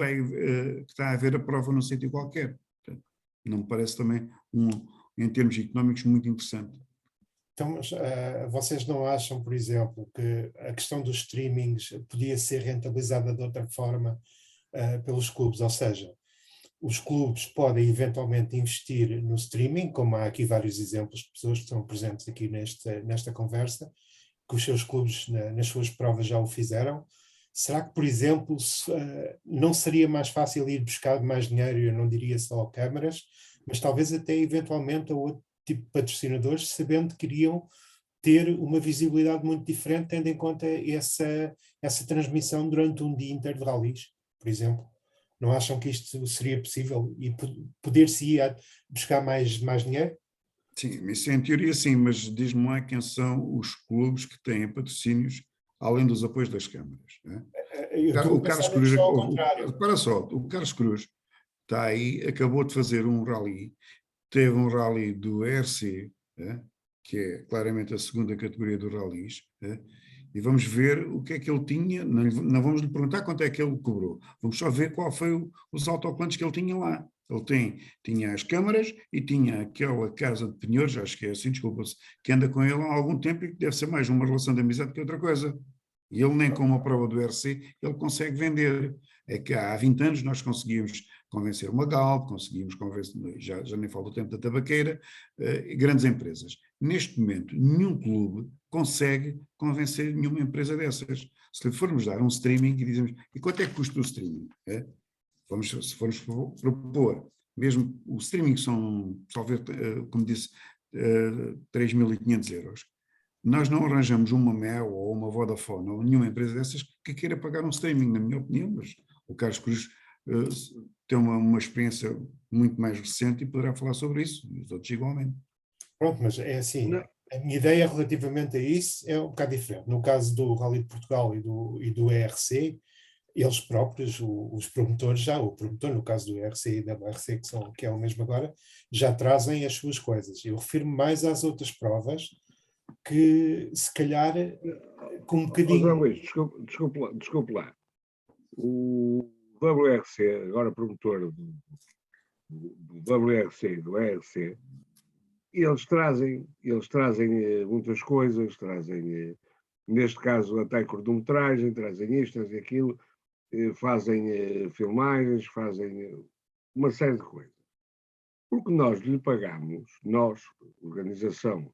está a ver a prova num sítio qualquer. Portanto, não me parece também, em termos económicos, muito interessante. Então, mas, vocês não acham, por exemplo, que a questão dos streamings podia ser rentabilizada de outra forma pelos clubes? Ou seja, os clubes podem eventualmente investir no streaming, como há aqui vários exemplos de pessoas que estão presentes aqui nesta conversa, que os seus clubes nas suas provas já o fizeram. Será que, por exemplo, não seria mais fácil ir buscar mais dinheiro, eu não diria só câmaras, mas talvez até eventualmente a outro tipo de patrocinadores, sabendo que queriam ter uma visibilidade muito diferente, tendo em conta essa transmissão durante um dia inteiro de ralis, por exemplo? Não acham que isto seria possível e poder-se ir buscar mais dinheiro? Sim, isso em teoria sim, mas diz-me lá quem são os clubes que têm patrocínios além dos apoios das câmaras. Né? O Carlos Cruz, para só, o Carlos Cruz está aí, acabou de fazer um rally, teve um rally do ERC, que é claramente a segunda categoria dos ralis, e vamos ver o que é que ele tinha, não vamos lhe perguntar quanto é que ele cobrou, vamos só ver qual foi os autocolantes que ele tinha lá. Ele tinha as câmaras e tinha aquela casa de penhores, acho que é assim, desculpa-se, que anda com ele há algum tempo e que deve ser mais uma relação de amizade que outra coisa. E ele nem com uma prova do RC ele consegue vender. É que há 20 anos nós conseguimos convencer uma Galp, conseguimos convencer, já nem falo do tempo da tabaqueira, grandes empresas. Neste momento, nenhum clube consegue convencer nenhuma empresa dessas. Se lhe formos dar um streaming e dizemos, e quanto é que custa o streaming? Se formos propor, mesmo o streaming são, talvez, como disse, 3.500 euros. Nós não arranjamos uma Mel ou uma Vodafone ou nenhuma empresa dessas que queira pagar um streaming, na minha opinião, mas o Carlos Cruz tem uma experiência muito mais recente e poderá falar sobre isso, e os outros igualmente. Pronto, mas é assim, a minha ideia relativamente a isso é um bocado diferente. No caso do Rally de Portugal e do ERC, eles próprios, os promotores já, o promotor, no caso do ERC e da WRC, que é o mesmo agora, já trazem as suas coisas. Eu refiro-me mais às outras provas, que se calhar com um bocadinho... José Luís, desculpe lá. O WRC, agora promotor do WRC e do ERC, eles trazem muitas coisas, trazem, neste caso, até cronometragem, trazem isto, trazem aquilo, fazem filmagens, fazem uma série de coisas. Porque nós lhe pagamos, nós, organização,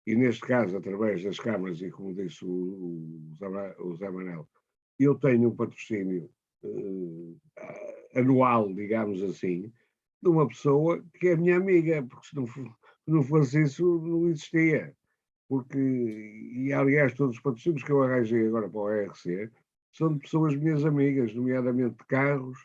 e neste caso, através das câmaras, e como disse o Zé Manel, eu tenho um patrocínio anual, digamos assim, de uma pessoa que é minha amiga, porque se não fosse isso, não existia. Porque, e aliás, todos os patrocínios que eu arranjei agora para o ERC são de pessoas minhas amigas, nomeadamente de carros,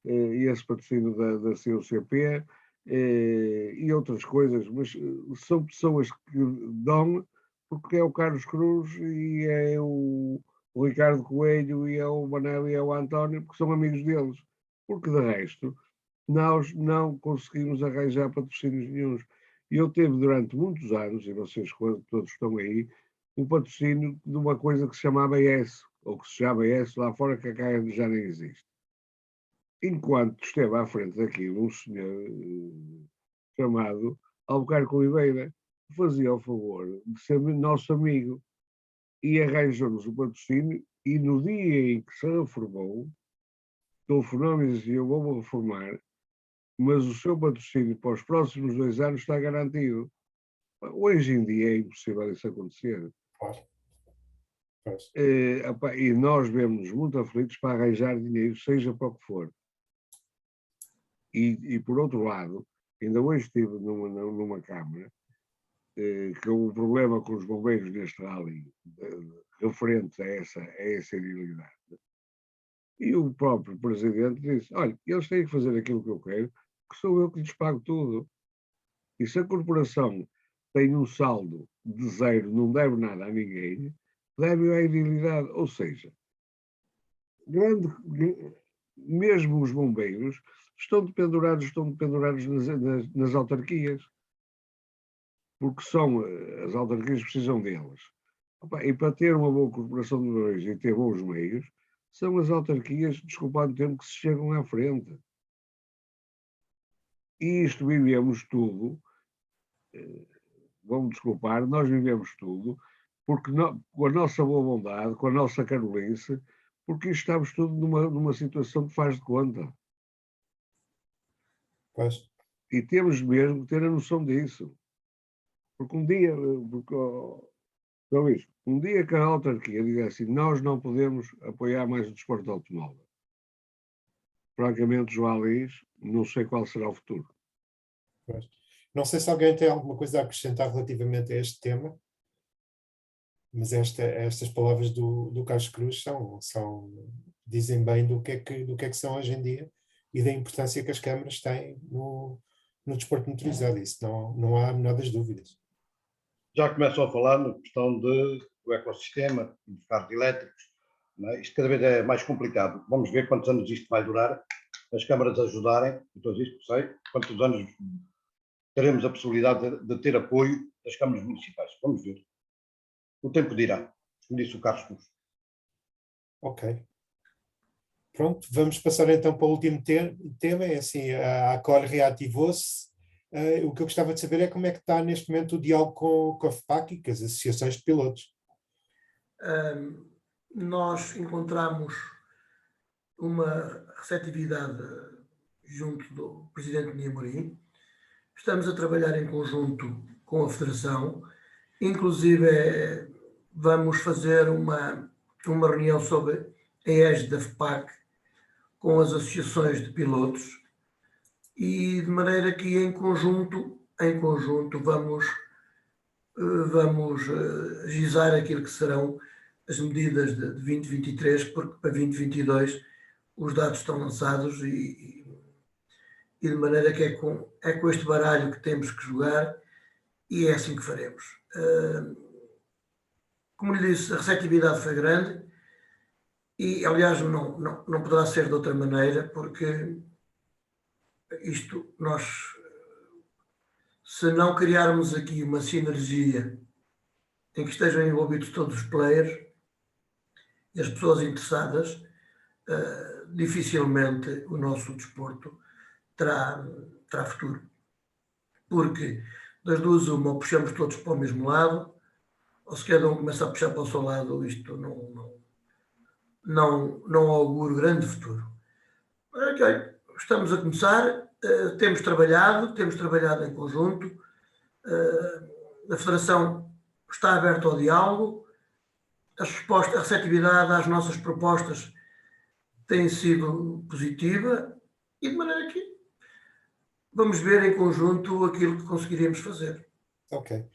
e esse patrocínio da COCP, e outras coisas, mas são pessoas que dão, porque é o Carlos Cruz e é o Ricardo Coelho e é o Manel e é o António, porque são amigos deles. Porque de resto, nós não conseguimos arranjar patrocínios nenhuns. E eu tive durante muitos anos, e vocês todos estão aí, um patrocínio de uma coisa que se chamava ABS, ou que se chama ABS lá fora, que cá já nem existe. Enquanto esteve à frente daquilo um senhor chamado Albuquerque Oliveira, que fazia o favor de ser nosso amigo e arranjou-nos o patrocínio, e no dia em que se reformou, telefonou-me e dizia: eu vou-me reformar, mas o seu patrocínio para os próximos 2 anos está garantido. Hoje em dia é impossível isso acontecer. Claro. E nós vemos muito aflitos para arranjar dinheiro, seja para o que for. E por outro lado, ainda hoje estive numa Câmara, que o problema com os bombeiros neste rally, referente a essa ilegalidade. E o próprio Presidente disse: olha, eles têm que fazer aquilo que eu quero, que sou eu que lhes pago tudo. E se a corporação tem um saldo de 0, não deve nada a ninguém, deve à ilegalidade. Ou seja, mesmo os bombeiros estão dependurados nas autarquias, porque as autarquias precisam deles. E para ter uma boa corporação de bombeiros e ter bons meios, são as autarquias, desculpando o tempo, que se chegam à frente. E isto vivemos tudo, vão-me desculpar, nós vivemos tudo, porque com a nossa boa vontade, com a nossa carolice, porque estamos tudo numa situação que faz de conta. Pois. E temos mesmo que ter a noção disso. Porque um dia que a autarquia diga assim: nós não podemos apoiar mais o desporto automóvel. Francamente, João Luís, não sei qual será o futuro. Pois. Não sei se alguém tem alguma coisa a acrescentar relativamente a este tema, mas estas palavras do Carlos Cruz dizem bem do que é que são hoje em dia e da importância que as câmaras têm no desporto motorizado. Isso não há a menor das dúvidas. Já começam a falar na questão do ecossistema, dos carros elétricos. Não é? Isto cada vez é mais complicado. Vamos ver quantos anos isto vai durar, as câmaras ajudarem, então isto sei, quantos anos teremos a possibilidade de ter apoio das câmaras municipais. Vamos ver. O tempo dirá. como disse o Carlos Cruz. Ok. Pronto, vamos passar então para o último tema, é assim, a ACOR reativou-se. O que eu gostava de saber é como é que está neste momento o diálogo com a FPAC e com as associações de pilotos. Nós encontramos uma receptividade junto do Presidente Ney Amorim. Estamos a trabalhar em conjunto com a Federação, inclusive vamos fazer uma reunião sobre a égide da FPAC com as associações de pilotos e de maneira que em conjunto vamos agilizar aquilo que serão as medidas de 2023, porque para 2022 os dados estão lançados e de maneira que é com este baralho que temos que jogar e é assim que faremos. Como lhe disse, a receptividade foi grande e, aliás, não poderá ser de outra maneira, porque nós, se não criarmos aqui uma sinergia em que estejam envolvidos todos os players e as pessoas interessadas, dificilmente o nosso desporto terá futuro. Porque das duas uma, ou puxamos todos para o mesmo lado, ou se cada um começa a puxar para o seu lado, isto não auguro grande futuro. Ok, estamos a começar, temos trabalhado em conjunto, a Federação está aberta ao diálogo, a receptividade às nossas propostas tem sido positiva e de maneira que vamos ver em conjunto aquilo que conseguiríamos fazer. Ok.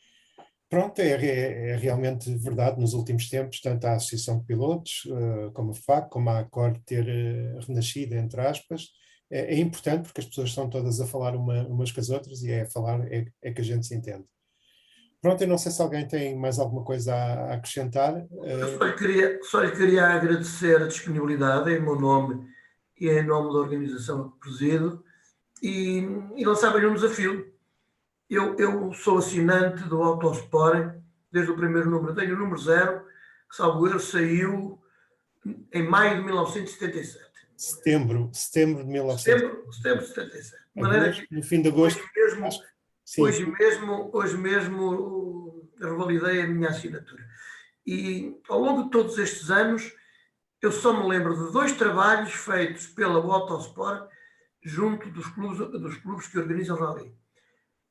Pronto, é realmente verdade, nos últimos tempos, tanto a Associação de Pilotos, como a FPAC, como a ACOR ter renascido, entre aspas, é importante porque as pessoas estão todas a falar umas com as outras e é que a gente se entende. Pronto, eu não sei se alguém tem mais alguma coisa a acrescentar. Só lhe queria agradecer a disponibilidade em meu nome e em nome da organização que presido e lançava-lhe um desafio. Eu sou assinante do Autosport desde o primeiro número. Tenho o número 0, que, salvo erro, saiu em maio de 1977. Setembro de 1977. Setembro de 77. De maneira que no fim de agosto. Hoje mesmo revalidei a minha assinatura. E ao longo de todos estes anos, eu só me lembro de 2 trabalhos feitos pela Autosport junto dos clubes que organizam o rally.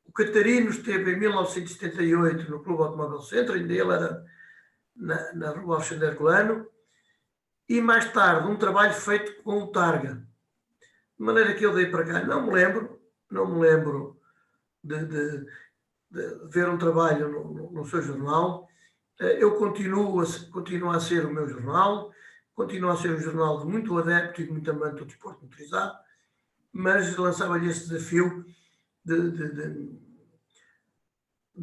O Catarino esteve em 1978 no Clube Automóvel Centro, ainda ele era na Rua Alexandre Herculano, e mais tarde um trabalho feito com o Targa. De maneira que eu dei para cá, não me lembro de ver um trabalho no seu jornal. Eu continuo a ser o meu jornal, continua a ser um jornal de muito adepto e de muito amante do desporto motorizado, mas lançava-lhe esse desafio de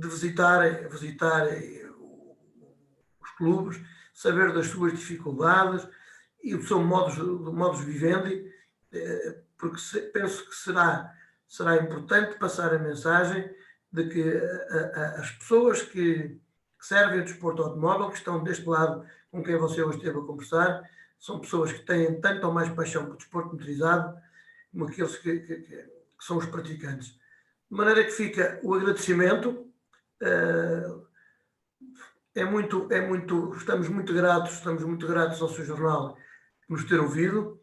visitar os clubes, saber das suas dificuldades e do seu modus vivendi, porque penso que será importante passar a mensagem de que as pessoas que servem o desporto automóvel, que estão deste lado com quem você hoje esteve a conversar, são pessoas que têm tanto ou mais paixão pelo desporto motorizado como aqueles que são os praticantes. De maneira que fica o agradecimento. Estamos muito gratos ao seu jornal por nos ter ouvido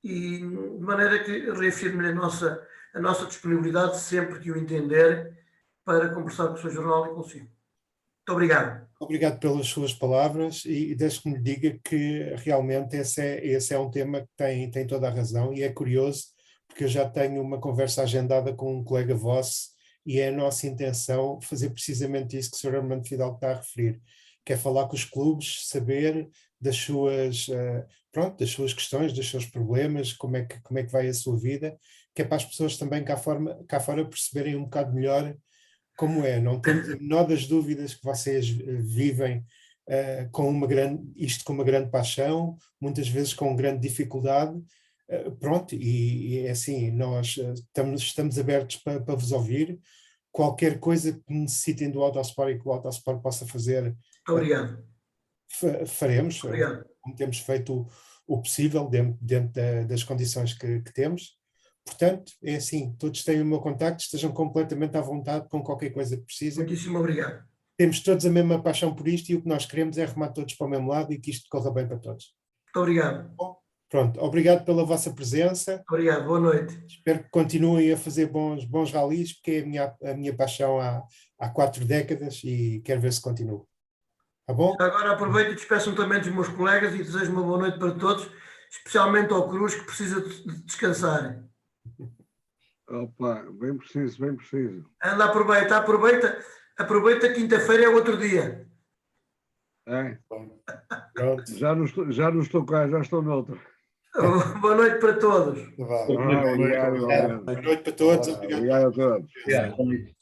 e de maneira que reafirmo-lhe a nossa disponibilidade sempre que o entender para conversar com o seu jornal e consigo. Muito obrigado. Obrigado pelas suas palavras e deixe que me diga que realmente esse é um tema que tem toda a razão e é curioso porque eu já tenho uma conversa agendada com um colega vosso e é a nossa intenção fazer precisamente isso que o Sr. Armando Fidalgo está a referir, que é falar com os clubes, saber das suas questões, dos seus problemas, como é que vai a sua vida, que é para as pessoas também cá fora perceberem um bocado melhor como é. Não temos a menor das dúvidas que vocês vivem com uma grande paixão, muitas vezes com grande dificuldade. Pronto, e é assim, nós estamos abertos para vos ouvir. Qualquer coisa que necessitem do Autosport e que o Autosport possa fazer. Muito obrigado. Faremos, Obrigado. como temos feito o possível dentro das condições que temos. Portanto, é assim, todos têm o meu contacto, estejam completamente à vontade com qualquer coisa que precisem. Muitíssimo obrigado. Temos todos a mesma paixão por isto e o que nós queremos é arrumar todos para o mesmo lado e que isto corra bem para todos. Muito obrigado. Pronto, obrigado pela vossa presença. Obrigado. Boa noite. Espero que continuem a fazer bons ralis, porque é a minha paixão há 4 décadas e quero ver se continua. Tá bom? Agora aproveito e despeço-me também dos meus colegas e desejo uma boa noite para todos, especialmente ao Cruz, que precisa de descansar. Opa, bem preciso, bem preciso. Anda, aproveita, quinta-feira é outro dia. É? Pronto. Já não estou cá, já estou noutro. Boa noite para todos. Vá. Obrigado, Boa noite para todos. obrigado a todos. Obrigado.